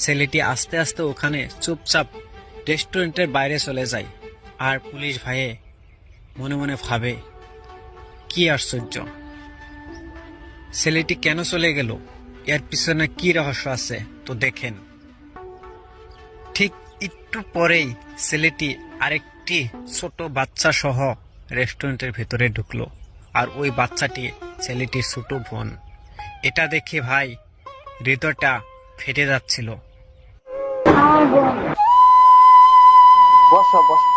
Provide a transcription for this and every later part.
ছেলেটি আস্তে আস্তে ওখানে চুপচাপ রেস্টুরেন্টের বাইরে চলে যায়। আর পুলিশ ভাইয়ে মনে মনে ভাবে, কি আশ্চর্য, ছেলেটি কেন চলে গেল, এর পিছনে কি রহস্য আছে তো দেখেন। ঠিক একটু পরেই ছেলেটি আরেকটি ছোট বাচ্চা সহ রেস্টুরেন্টের ভেতরে ঢুকলো। আর ওই বাচ্চাটি ছেলেটির ছোট বোন। এটা দেখে ভাই হৃদয়টা ফেটে যাচ্ছিল। বসো বসো।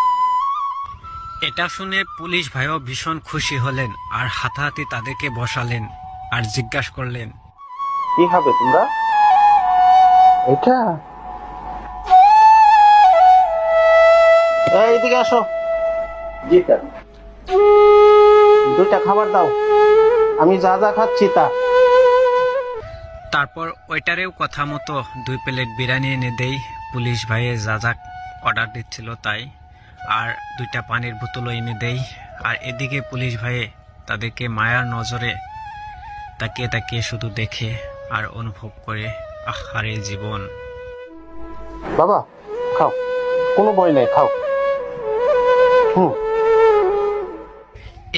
এটা শুনে পুলিশ ভাইও ভীষণ খুশি হলেন আর হাতাহাতি তাদেরকে বসালেন আর জিজ্ঞাসা করলেন, কি হবে তোমরা? এটা এইদিকে আসো। জি স্যার। দুইটা খাবার দাও, আমি যা যা খাচ্ছি তা। তারপর ওইটারেও কথা মতো 2 প্লেট বিরিয়ানি এনে দেই। পুলিশ ভাইয়ে যা যা অর্ডার দিচ্ছিল তাই। আর 2টা পানির বোতলও এনে দেই। আর এদিকে পুলিশ ভাইয়ে তাদেরকে মায়ার নজরে তাকিয়ে তাকিয়ে শুধু দেখে আর অনুভব করে, আহারে জীবন। বাবা খাও, কোনো বই নেই, খাও।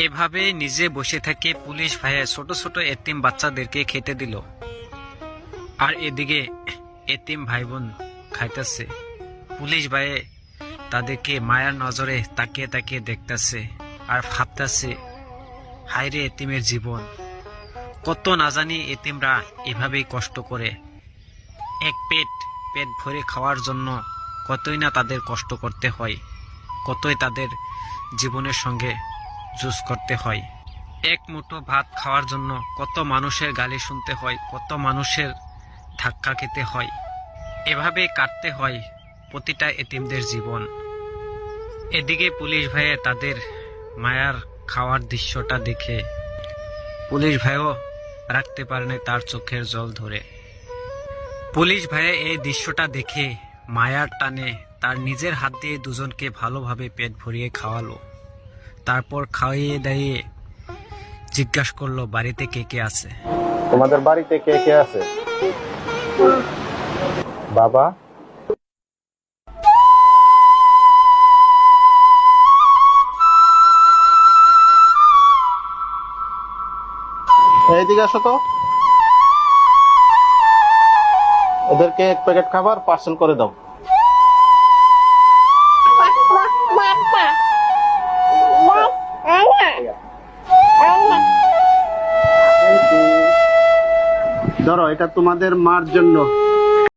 এভাবে নিজে বসে থেকে পুলিশ ভাইয়ে ছোট ছোট এতিম বাচ্চাদেরকে খেতে দিল। আর এদিকে এতিম ভাই বোন খাইতেছে। পুলিশ ভাইয়ে তাদেরকে মায়ার নজরে তাকিয়ে তাকিয়ে দেখতেছে আর ভাবতেছে, হায়রে এতিমের জীবন, কত না জানি এতিমরা এভাবেই কষ্ট করে। এক পেট ভরে খাওয়ার জন্য কতই না তাদের কষ্ট করতে হয়, কতই তাদের জীবনের সঙ্গে জুজ করতে হয়। এক মুঠো ভাত খাওয়ার জন্য কত মানুষের গালি শুনতে হয়, কত মানুষের ধাক্কা খেতে হয়। এভাবে কাটতে হয় প্রতিটা এতিমদের জীবন। এদিকে পুলিশ ভাইয়ে তাদের মায়ার খাওয়ার দৃশ্যটা দেখে পুলিশ ভাইও রাখতে পারেনি তার চোখের জল ধরে। পুলিশ ভাইয়ে এই দৃশ্যটা দেখে মায়ার টানে তার নিজের হাত দিয়ে দুজনকে ভালোভাবে পেট ভরিয়ে খাওয়ালো। তারপর খাইয়ে দাইয়ে জিজ্ঞাসা করলো, বাড়িতে কে কে আছে? তোমাদের বাড়িতে কে কে আছে? বাবা, এইদিকে আসো তো। ওদেরকে 1 প্যাকেট খাবার পার্সেল করে দাও। ধরো, এটা তোমাদের মার জন্য।